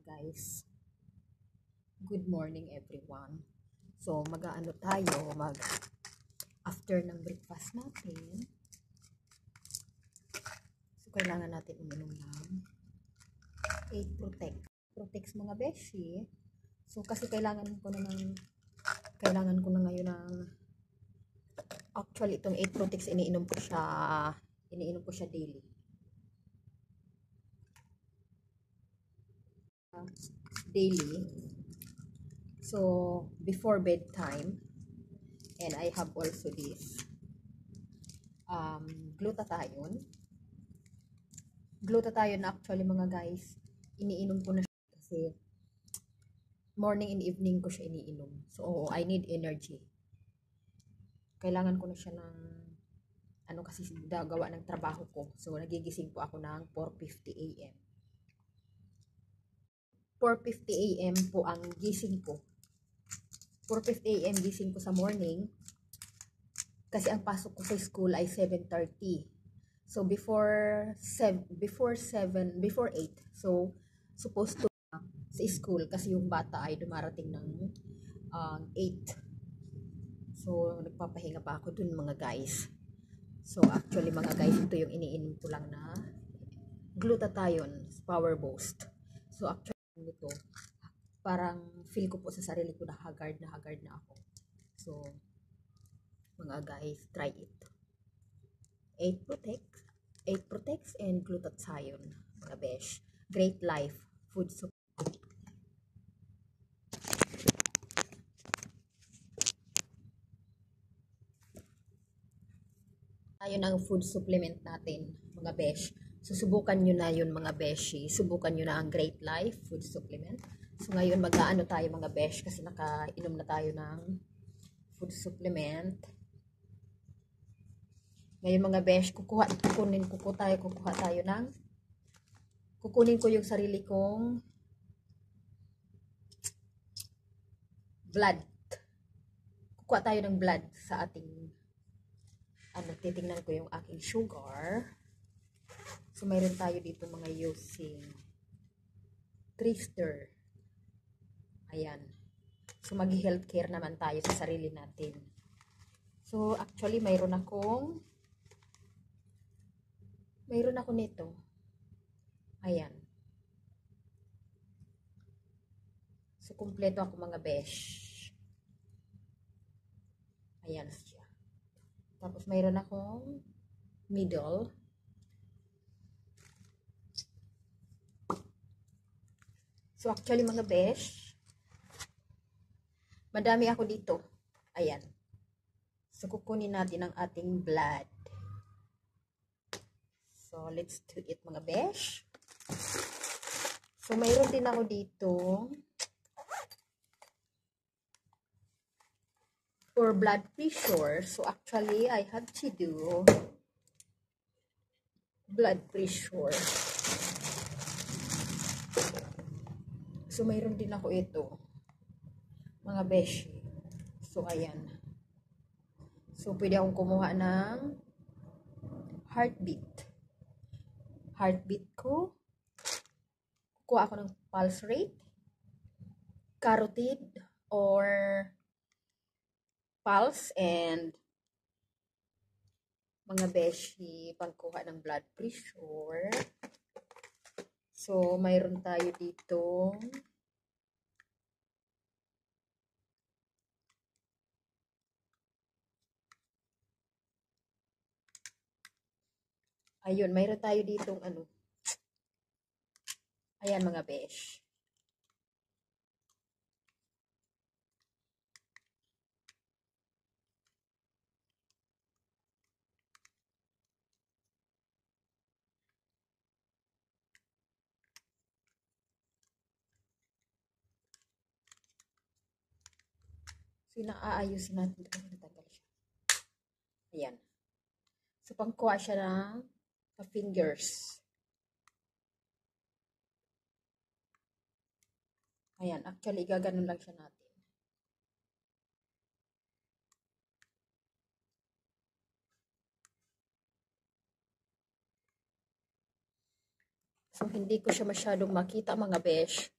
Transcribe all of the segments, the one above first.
guys. Good morning everyone. So mag-aano tayo, after ng breakfast natin. So kailangan natin uminom ng 8 Protex mga beshi. So kasi kailangan ko na ngayon ng actually itong 8 Protex iniinom ko siya daily. So before bedtime, and I have also this glutathione actually mga guys, iniinom ko na siya kasi morning and evening ko siya iniinom. So I need energy, kailangan ko na siya ng kasi gawa ng trabaho ko. So nagigising po ako ng 4:50 AM 4:50 AM po ang gising ko. 4:50 AM gising ko sa morning kasi ang pasok ko sa school ay 7:30. So before 8, so supposed to sa school kasi yung bata ay dumarating ng 8. So nagpapahinga pa ako dun mga guys. So actually mga guys, ito yung iniinom ko lang na glutathione Power Boost. So actually nito, parang feel ko po sa sarili ko na haggard na ako. So mga guys, try it. 8 Protex and glutathione mga besh. Great Life food supplement. Ayun ang food supplement natin mga besh. Susubukan nyo na yun mga beshi. Subukan nyo na ang Great Life food supplement. So ngayon mag-aano tayo mga besh kasi nakainom na tayo ng food supplement. Ngayon mga besh, kukunin ko yung sarili kong blood. Kukuha tayo ng blood sa ating titingnan ko yung aking sugar. So mayroon tayo dito mga using Twister. Ayan. So mag-healthcare naman tayo sa sarili natin. So actually mayroon ako nito. Ayan. So kumpleto ako mga besh. Ayan siya. Tapos mayroon akong middle. So actually mga besh, madami ako dito. Ayan. So kukunin natin ang ating blood. So let's do it mga besh. So mayroon din ako dito for blood pressure. So actually I have to do blood pressure. So mayroon din ako ito mga beshi. So ayan. So pwede akong kumuha ng heartbeat ko. Kuha ako ng pulse rate, carotid or pulse, and mga beshi pagkuha ng blood pressure. So mayroon tayo dito ayun, mayroon tayo ditong ayan mga besh. So aayusin natin ito kasi natanggal siya. Ayan. So pangkuha siya ng fingers. Ayan, actually gaganon lang siya natin. So hindi ko siya masyadong makita mga besh.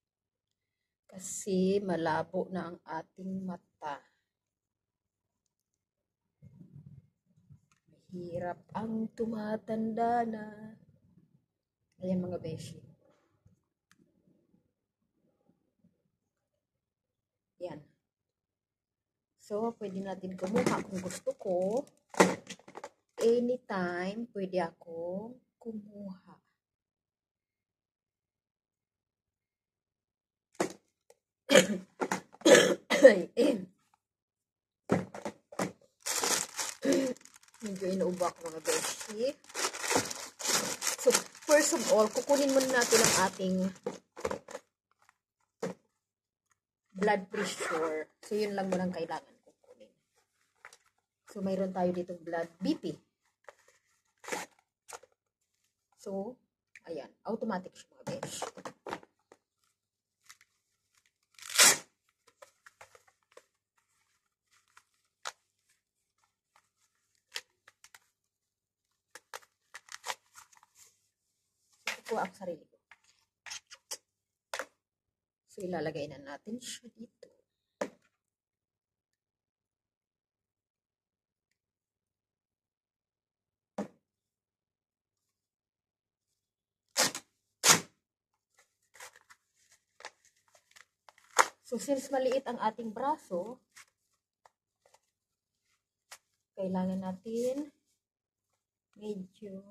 Kasi malabo na ang ating mata. Mahirap ang tumatanda na. Ayan mga beshi. Yan. So, pwede natin kumuha kung gusto ko. Anytime, pwede akong kumuha. Medyo inuubak mga beshi. So, first of all, kukunin muna natin ang ating blood pressure. So, yun lang muna ang kailangan kukunin. So, mayroon tayo ditong blood BP. So, ayan. Automatic siya mga beshi. Kuha ako sarili ko. So, ilalagay na natin siya dito. So, since maliit ang ating braso, kailangan natin medyo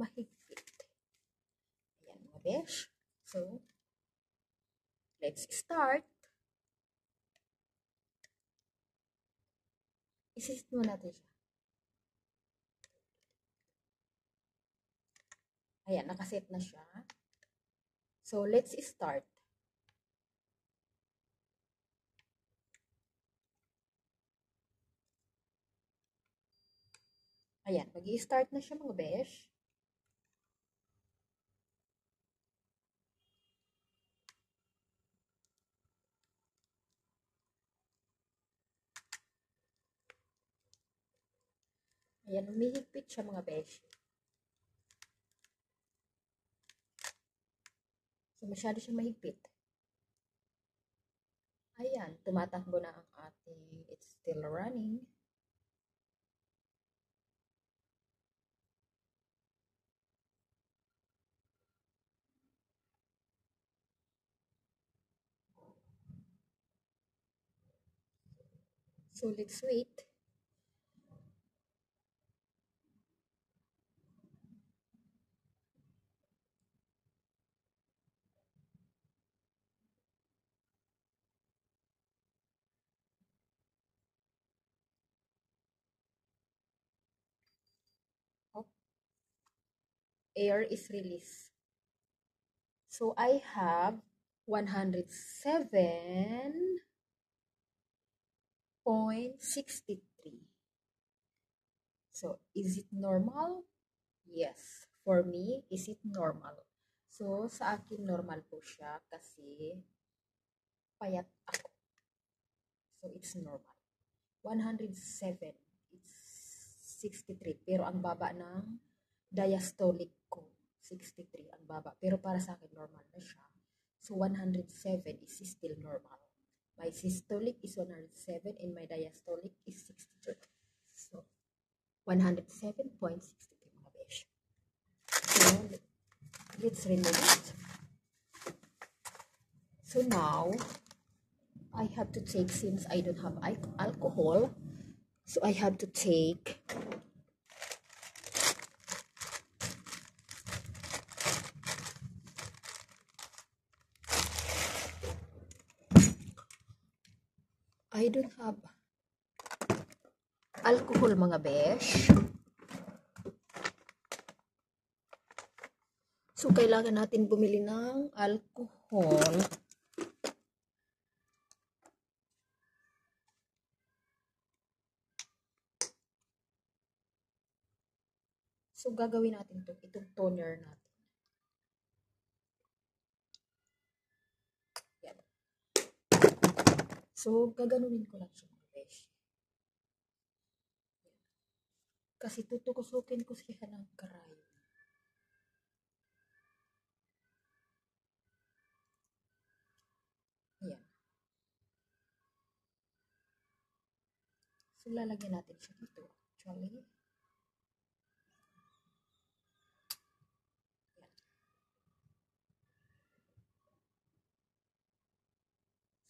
mahigpit. Ayan mga besh. So, let's start. Isit mo natin siya. Ayan, nakaset na siya. So, let's start. Ayan, mag-i-start na siya mga besh. Ayan, humihigpit siya mga besh. So, masyado siya mahigpit. Ayan, tumatakbo na ang ating, it's still running. So, let's wait. Oh, air is released. So, I have 107.63. So, is it normal? Yes. For me, is it normal? So, sa akin normal po siya kasi payat ako. So, it's normal. 107. It's 63. Pero ang baba ng diastolic ko, 63 ang baba. Pero para sa akin, normal na siya. So, 107 is still normal. My systolic is 107 and my diastolic is 63. So, 107.63 mga besh. So, let's remove it. So, now, I have to take, since I don't have alcohol, so I have to take I don't have alcohol mga besh. So, kailangan natin bumili ng alcohol. So, gagawin natin itong toner natin. Yan. So, gaganunin ko lang siya mga besh. Kasi tutukusukin ko siya ng karayo. So, lalagyan natin siya dito. Actually, yan.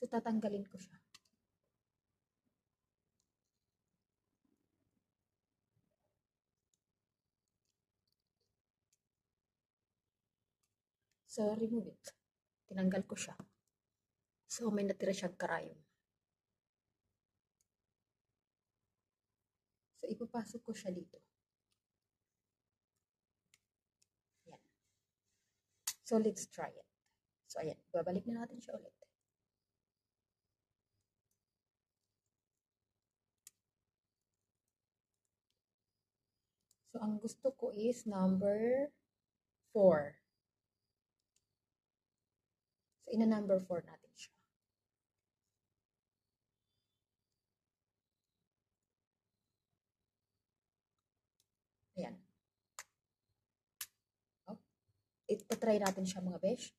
So, tatanggalin ko siya. So, remove it. Tinanggal ko siya. So, may natira siyang karayom. So, ipapasok ko siya dito. Yan. So, let's try it. So, ayan. Babalik na natin siya ulit. So, ang gusto ko is number 4. So, ina-number 4 natin siya. Ayan. Oh. Ita-try natin siya mga besh.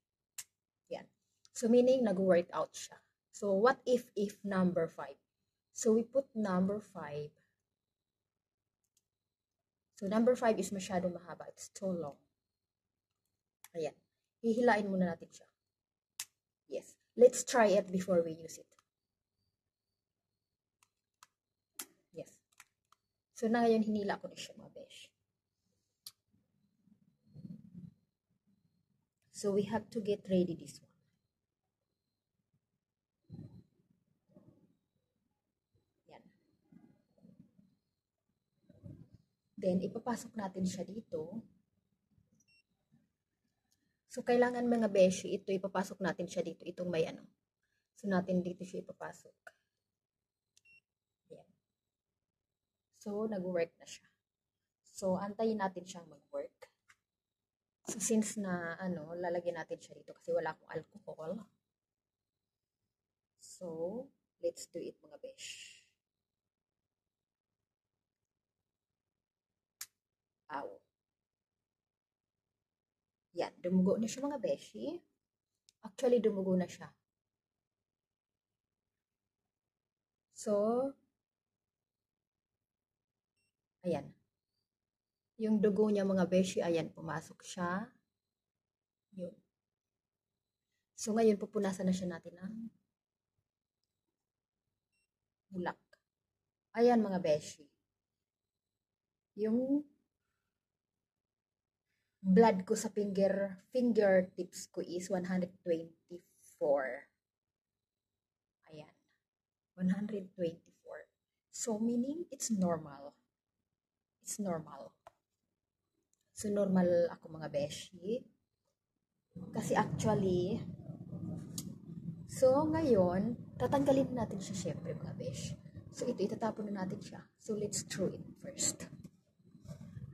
Yan. So, meaning, nag-work out siya. So, what if number 5? So, we put number 5. So, number 5 is masyadong mahaba. It's too long. Ayan. Hihilain muna natin siya. Yes. Let's try it before we use it. Yes. So, na ngayon, hinila ko na siya mga besh. So, we have to get ready this one. Yan. Then, ipapasok natin siya dito. So, kailangan mga beshi, ito ipapasok natin siya dito. Itong may ano. So, natin dito siya ipapasok. Yan. So, nag-work na siya. So, antayin natin siyang mag-work. So, since na, lalagyan natin siya dito kasi wala akong alcohol. So, let's do it mga besh. Aw. Yan, dumugo na siya mga beshi. Actually, dumugo na siya. So, ayan. Yung dugo niya mga beshi, ayan, pumasok siya. Yun. So, ngayon, pupunasan na siya natin ng bulak. Ayan mga beshi. Yung blood ko sa fingertips ko is 124. Ayan. 124. So, meaning, it's normal. It's normal. So, normal ako mga beshi. Kasi actually, so, ngayon, tatanggalin natin siya syempre mga besh. So, ito, itatapon na natin siya. So, let's throw it first.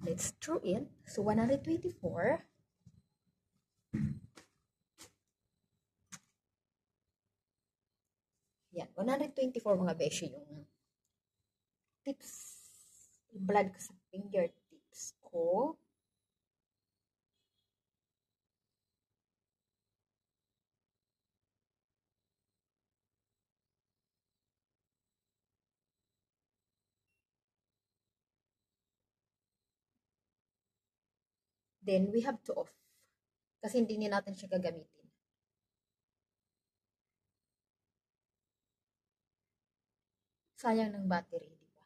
Let's throw it. So, 124. Yan, 124 mga besh yung tips, blood ko sa fingertips ko. Then, we have to off. Kasi hindi natin siya gagamitin. Sayang ng battery, di ba?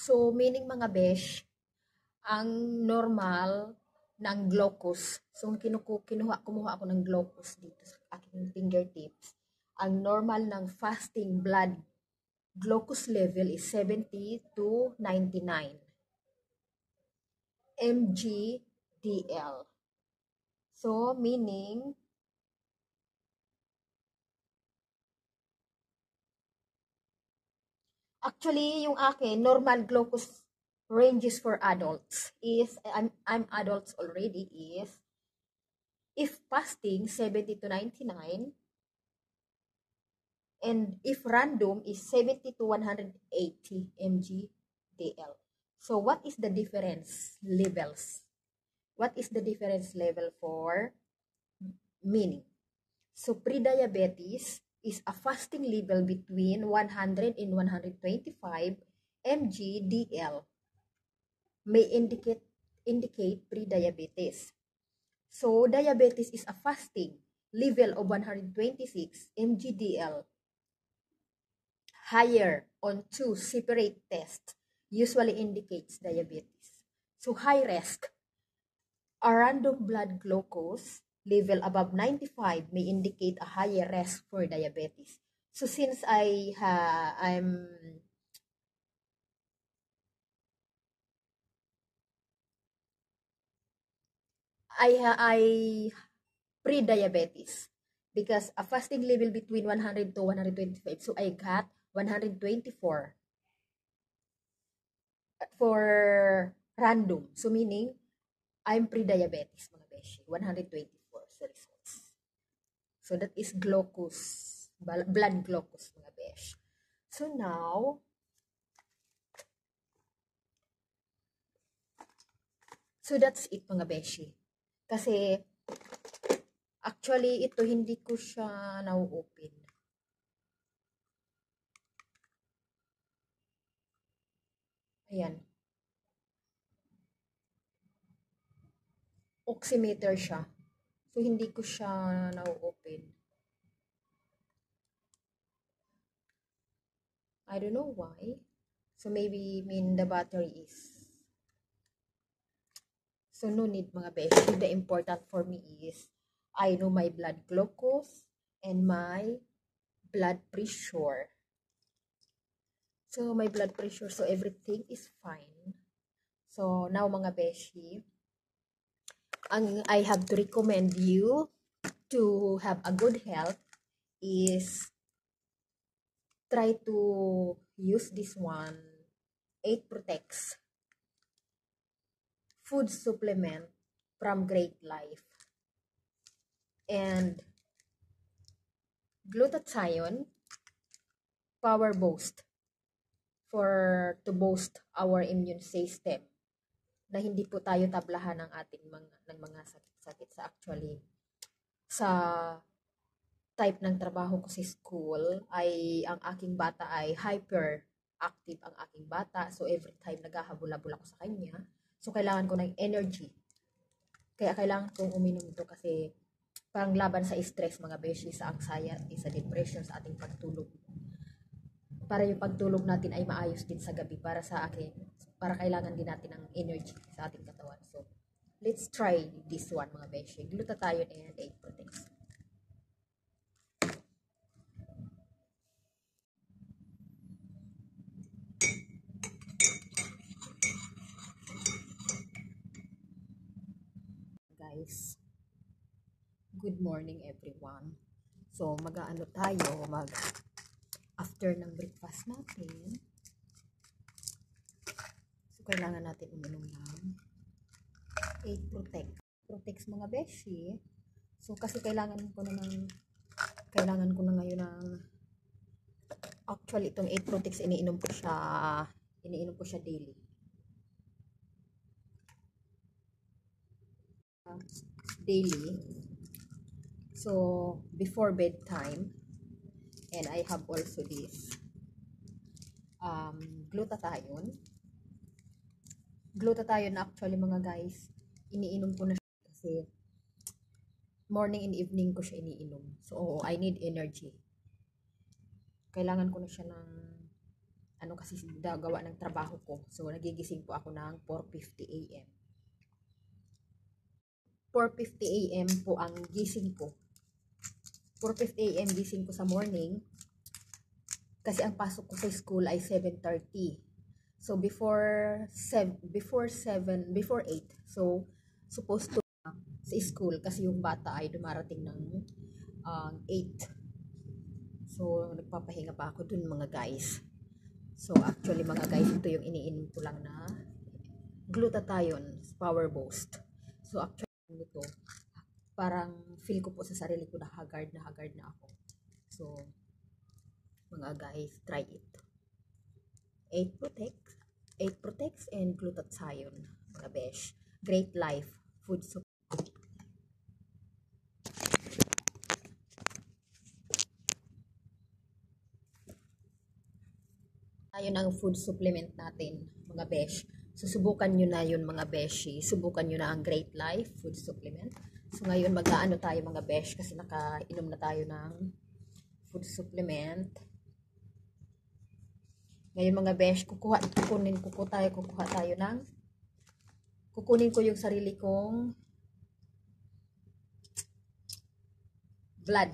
So, meaning mga besh, ang normal ng glucose. So, kumuha ako ng glucose dito sa aking fingertips. Ang normal ng fasting blood glucose level is 70 to 99 mg/dl. So, meaning, actually, yung akin, normal glucose ranges for adults is, I'm adults already, is, if fasting, 70 to 99, and if random is 70 to 180 mg DL. So, what is the difference levels? What is the difference level for meaning? So, pre-diabetes is a fasting level between 100 and 125 mg DL. May indicate pre-diabetes. So, diabetes is a fasting level of 126 mg DL. Higher on two separate tests usually indicates diabetes. So, high risk, a random blood glucose level above 95 may indicate a higher risk for diabetes. So since I pre-diabetes because a fasting level between 100 to 125. So I got 124 for random. So meaning I'm pre-diabetes mga beshi. 124 sa results. So that is glucose, blood glucose mga besh. So now, so that's it mga beshi. Kasi actually ito hindi ko siya na-open. Ayan. Oximeter siya. So hindi ko siya na-open. I don't know why. So maybe the battery is. So no need mga beshi. The important for me is I know my blood glucose and my blood pressure. So my blood pressure, so everything is fine. So now mga beshi, I have to recommend you to have a good health is try to use this one, 8 Protects food supplement from Great Life, and glutathione power boost to boost our immune system, na hindi po tayo tablahan ng ating mga sakit-sakit. Sa actually sa type ng trabaho ko sa school ay ang aking bata ay hyperactive ang aking bata. So every time naghahabol-habol ako sa kanya. So kailangan ko ng energy. Kaya kailangan kong uminom ito kasi parang laban sa stress mga beshi, sa anxiety, sa depression, sa ating pagtulog. Para yung pagtulog natin ay maayos din sa gabi para sa akin. Para kailangan din natin ng energy sa ating katawan. So let's try this one mga beshi. Glutathione and 8 Protects. Guys, good morning everyone. So mag-aano tayo, after ng breakfast natin. So kailangan natin uminom ng 8 Protects mga beshi. So kasi kailangan ko na ngayon ng, actually itong 8 Protects iniinom ko siya daily. So before bedtime, and I have also this glutathione actually mga guys, iniinom ko na siya kasi morning and evening ko siya iniinom. So I need energy. Kailangan ko na siya ng kasi gawa ng trabaho ko. So nagigising po ako ng 4:50 AM. 4:50 AM po ang gising ko. 4:50 AM gising ko sa morning. Kasi ang pasok ko sa school ay 7:30. So before 8, so sa school kasi yung bata ay dumarating ng 8. So, nagpapahinga pa ako dun mga guys. So, actually mga guys, ito yung iniinom ko lang na glutathione Power Boost. So, actually ito, parang feel ko po sa sarili ko na haggard na ako. So, mga guys, try it. 8 protects and glutathione, mga besh. Great Life Food Supplement. Tayo ng food supplement natin, mga besh. Susubukan nyo na yun mga beshi. Subukan nyo na ang Great Life Food Supplement. So ngayon mag-aano tayo mga besh kasi nakainom na tayo ng food supplement. Ngayon mga besh, kukunin ko yung sarili kong blood.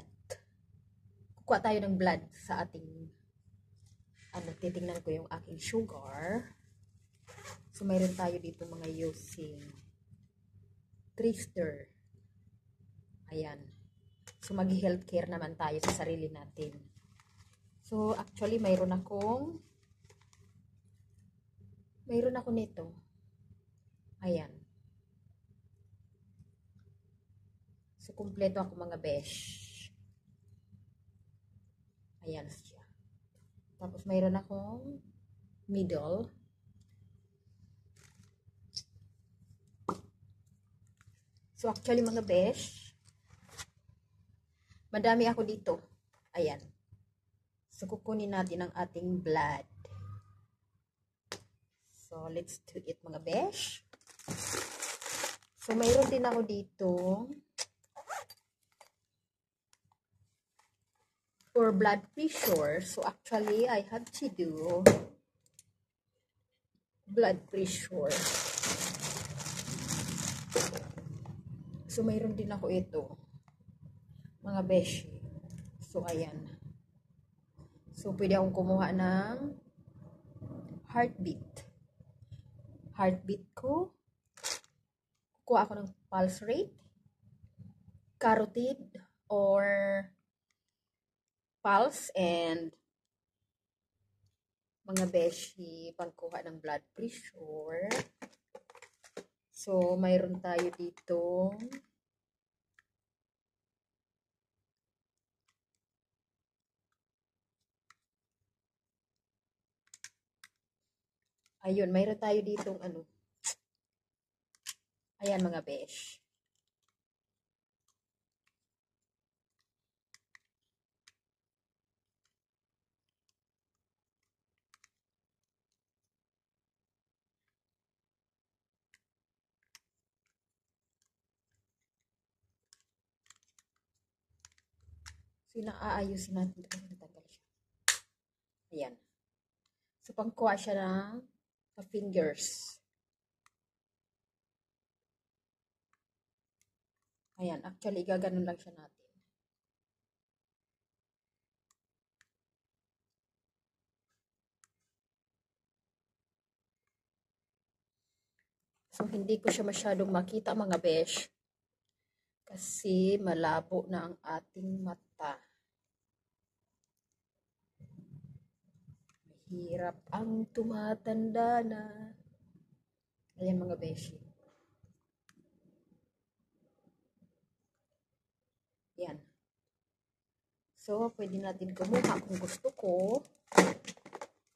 Kukuha tayo ng blood sa ating titingnan ko yung aking sugar. So, mayroon tayo dito mga using Twister. Ayan. So, mag-healthcare naman tayo sa sarili natin. So, actually, mayroon ako nito. Ayan. So, kumpleto ako mga besh. Ayan siya. Tapos, mayroon akong middle. So, actually, mga besh, madami ako dito. Ayan. So, kukunin natin ang ating blood. So, let's do it, mga besh. So, mayroon din ako dito for blood pressure. So, actually, I have to do blood pressure. So, mayroon din ako ito. Mga beshi. So, ayan. So, pwede akong kumuha ng heartbeat. Heartbeat ko. Kuha ako ng pulse rate, carotid, or pulse, and mga beshi, pangkuha ng blood pressure. So, mayroon tayo dito ayun, mayroon tayo ditong ayan mga besh. So, naaayusin natin ito. Natanggal siya. Ayan. So, pangkuha siya ng fingers. Ayan. Actually, gaganon lang siya natin. So, hindi ko siya masyadong makita mga besh. Kasi malabo na ang ating mata. Mahirap ang tumatanda na. Ayan mga beshi. Yan. So, pwede natin kumuha kung gusto ko.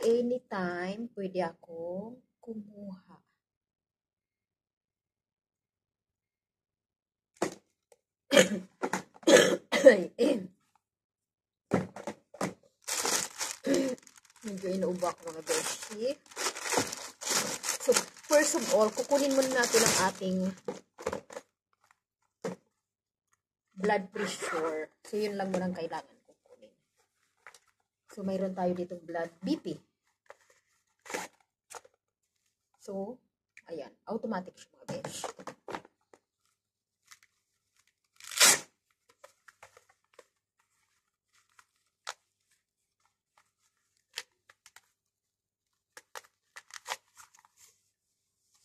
Anytime, pwede akong kumuha. Medyo inuubo ako mga beshi. So, first of all, kukunin muna natin ang ating blood pressure. So, yun lang muna ang kailangan kukunin. So, mayroon tayo ditong blood BP. So, ayan. Automatic siya mga besh.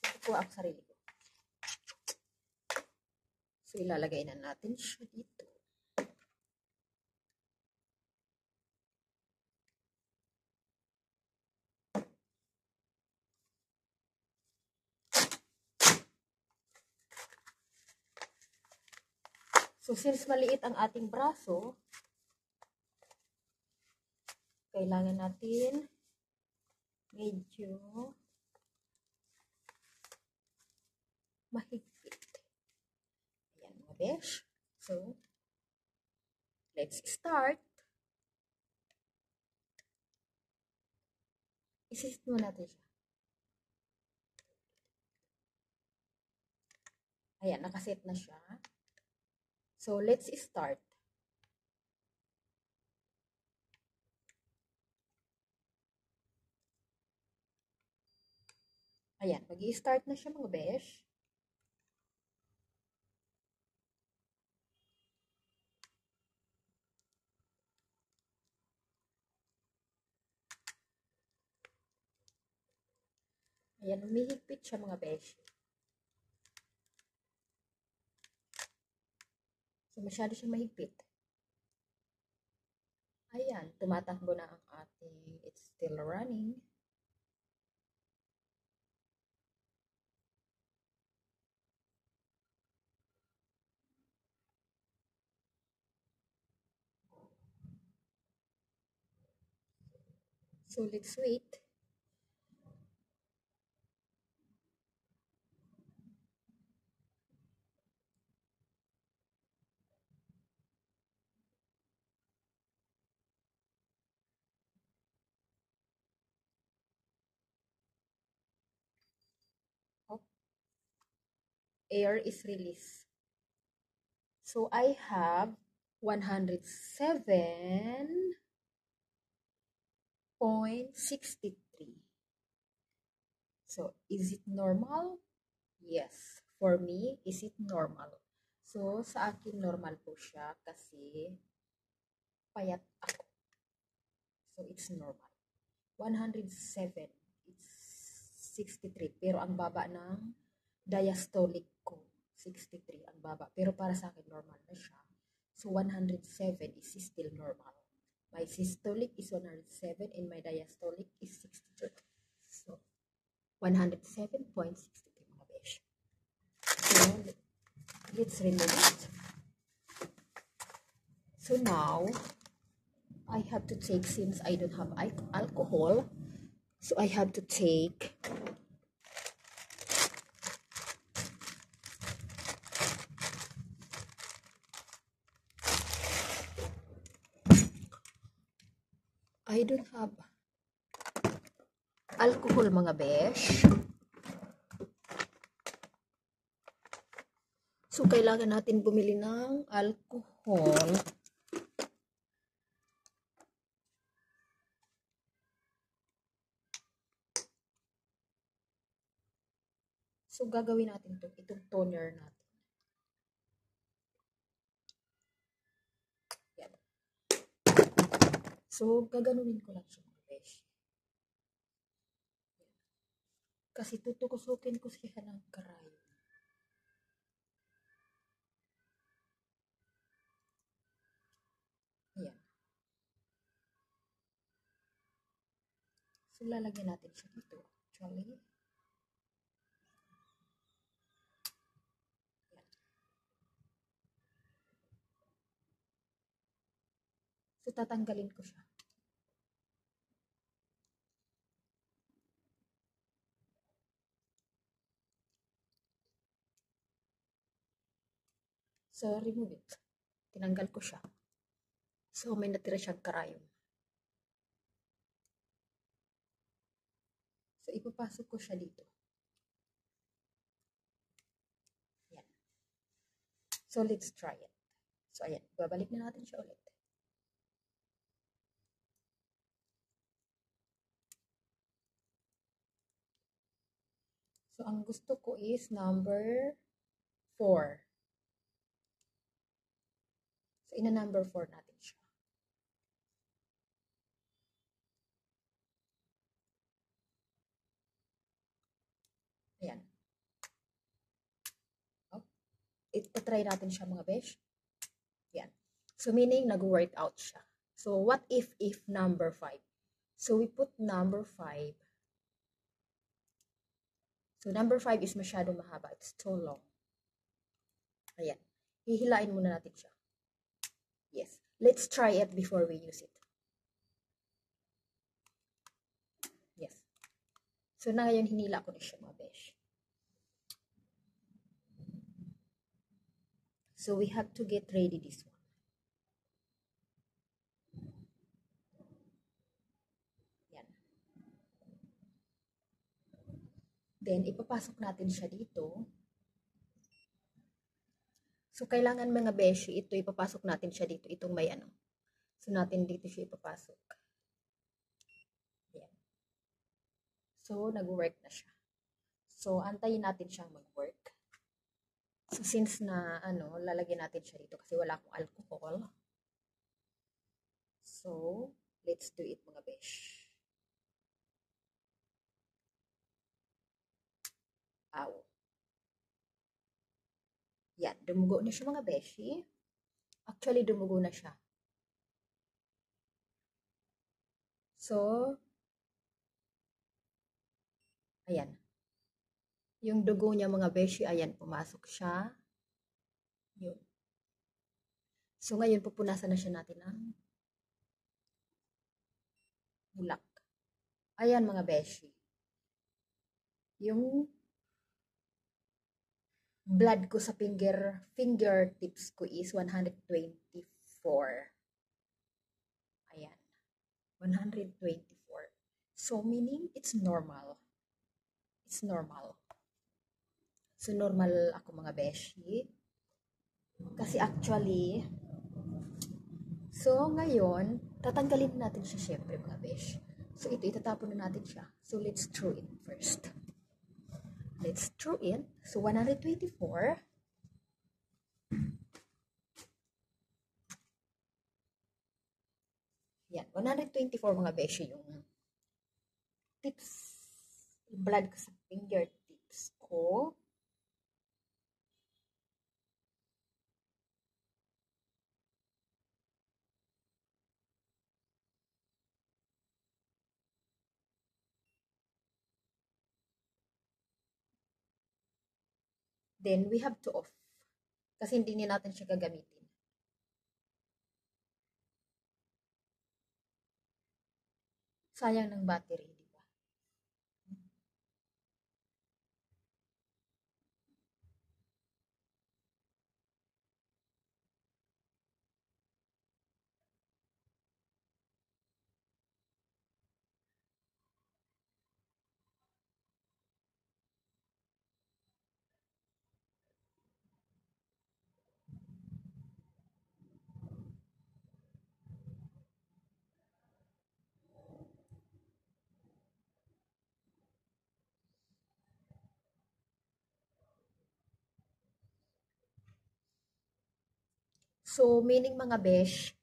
So, kukuha ako sarili ko. So, ilalagay na natin siya dito. So, since maliit ang ating braso, kailangan natin medyo mahigpit. Ayan, mga besh. So, let's start. Isisit mo natin siya. Ayan, nakaset na siya. So, let's start. Ayan, mag-i-start na siya mga besh. Ayan, umihigpit siya mga besh. So, masyado siyang mahigpit. Ayan, tumatakbo na ang ating, it's still running. So, let's wait. Oh, air is released. So, I have 107.63. So, is it normal? Yes. For me, is it normal? So, sa akin normal po siya kasi payat ako. So, it's normal. 107. It's 63. Pero ang baba ng diastolic ko, 63 ang baba. Pero para sa akin, normal na siya. So, 107 is still normal. My systolic is 107 and my diastolic is 63. So, 107.63 mga besh. So, let's remove it. So, now, I have to take, since I don't have alcohol, so I have to take I don't have alcohol mga besh. So, kailangan natin bumili ng alcohol. So, gagawin natin itong toner natin. Yan. So, gaganunin ko lang siya mga besh. Kasi tutukusukin ko siya ng karayo. Ayan. So, lalagyan natin siya dito. Actually, so, tatanggalin ko siya. So, remove it. Tinanggal ko siya. So, may natira siyang karayom. So, ipapasok ko siya dito. Yan. So, let's try it. So, ayan. Babalik na natin siya ulit. So, ang gusto ko is number 4. So, ina-number 4 natin siya. Ayan. Oh. itatry natin siya mga besh. Yan. So, meaning, nag-work out siya. So, what if number 5? So, we put number 5. So, number 5 is masyado mahaba. It's too long. Ayan. Hihilain muna natin siya. Yes. Let's try it before we use it. Yes. So, na ngayon, hinila ko na siya mga besh. So, we have to get ready this one. Yan. Then, ipapasok natin siya dito. So, kailangan mga beshi, ito ipapasok natin siya dito. Itong may ano. So, natin dito siya ipapasok. Yan. So, nag-work na siya. So, antayin natin siyang mag-work. So, since na, lalagyan natin siya dito kasi wala akong alcohol. So, let's do it mga besh. Aw. Yan, dumugo na siya mga beshi. Actually, dumugo na siya. So, ayan. Yung dugo niya mga beshi, ayan, pumasok siya. Yun. So, ngayon, pupunasan na siya natin ng bulak. Ayan mga beshi. Yung blood ko sa fingertips ko is 124. Ayan. 124. So, meaning, it's normal. It's normal. So, normal ako mga beshi. Kasi actually, so, ngayon, tatanggalin natin siya syempre mga besh. So, ito, itatapon na natin siya. So, let's throw it first. Let's throw it. So, 124. Yan, 124 mga besh yung tips, blood ko sa fingertips ko. Then, we have to off. Kasi hindi natin siya gagamitin. Sayang ng battery, di ba? So, meaning mga besh,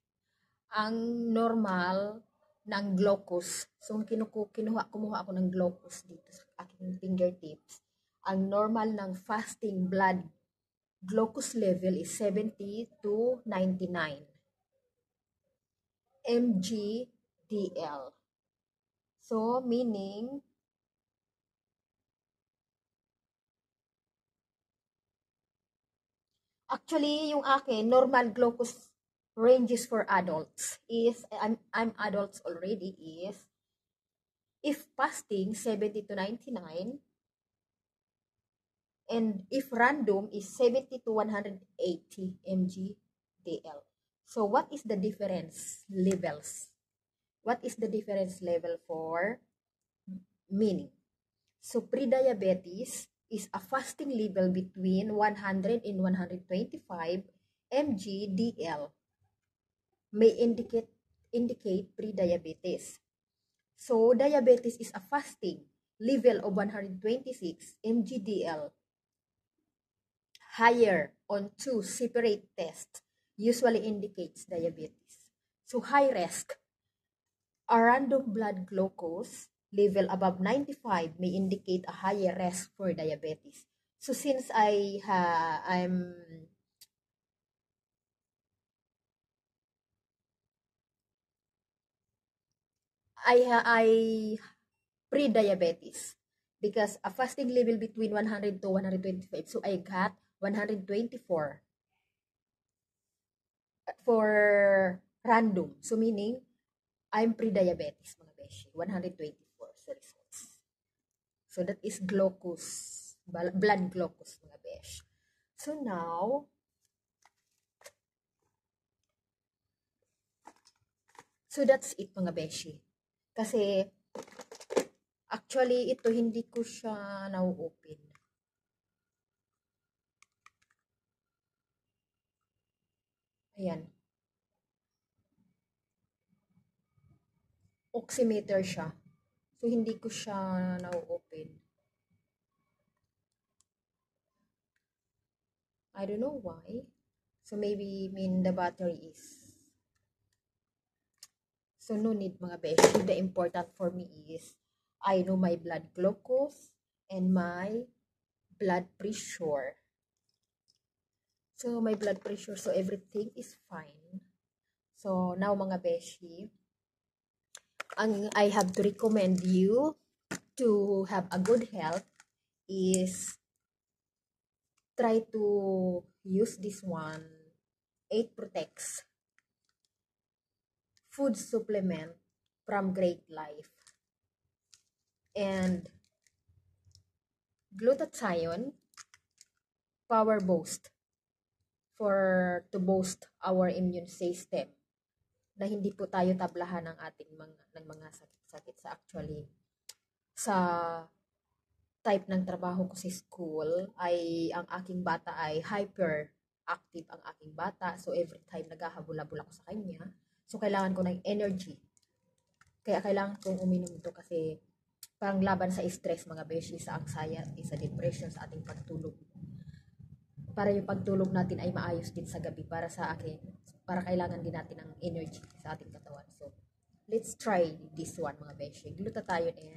ang normal ng glucose. So, kumuha ako ng glucose dito sa aking fingertips. Ang normal ng fasting blood glucose level is 70 to 99 mg/dl. So, meaning, actually, yung akin, normal glucose ranges for adults is, I'm adults already, is, if fasting, 70 to 99, and if random is 70 to 180 mg/dl. So, what is the difference levels? What is the difference level for meaning? So, pre-diabetes is a fasting level between 100 and 125 mg/dl. May indicate pre-diabetes. So, diabetes is a fasting level of 126 mg/dl. Higher on two separate tests usually indicates diabetes. So, high risk, a random blood glucose level above 95 may indicate a higher risk for diabetes. So since I pre-diabetes because a fasting level between 100 to 125. So I got 124 for random. So meaning I'm pre-diabetes mga beshi. 124 sa results. So that is glucose, blood glucose mga beshi. So now, so that's it mga beshi. Kasi actually ito hindi ko siya na-open. Ayan. Oximeter siya. So, hindi ko siya na-open. I don't know why. So, maybe the battery is... So, no need mga beshi. The important for me is I know my blood glucose and my blood pressure. So, my blood pressure. So, everything is fine. So, now mga beshi, I have to recommend you to have a good health is try to use this one. 8 Protects food supplement from Great Life and glutathione power boost for to boost our immune system na hindi po tayo tablahan ng ating mga sakit-sakit sa actually sa type ng trabaho ko sa school ay ang aking bata ay hyper active ang aking bata. So, every time naghahabol-habol ako sa kanya. So, kailangan ko ng energy. Kaya kailangan kong uminom ito kasi parang laban sa stress, mga beshi, sa anxiety, sa depression, sa ating pagtulog. Para yung pagtulog natin ay maayos din sa gabi para sa akin. Para kailangan din natin ng energy sa ating katawan. So, let's try this one, mga beshi. Glutathione and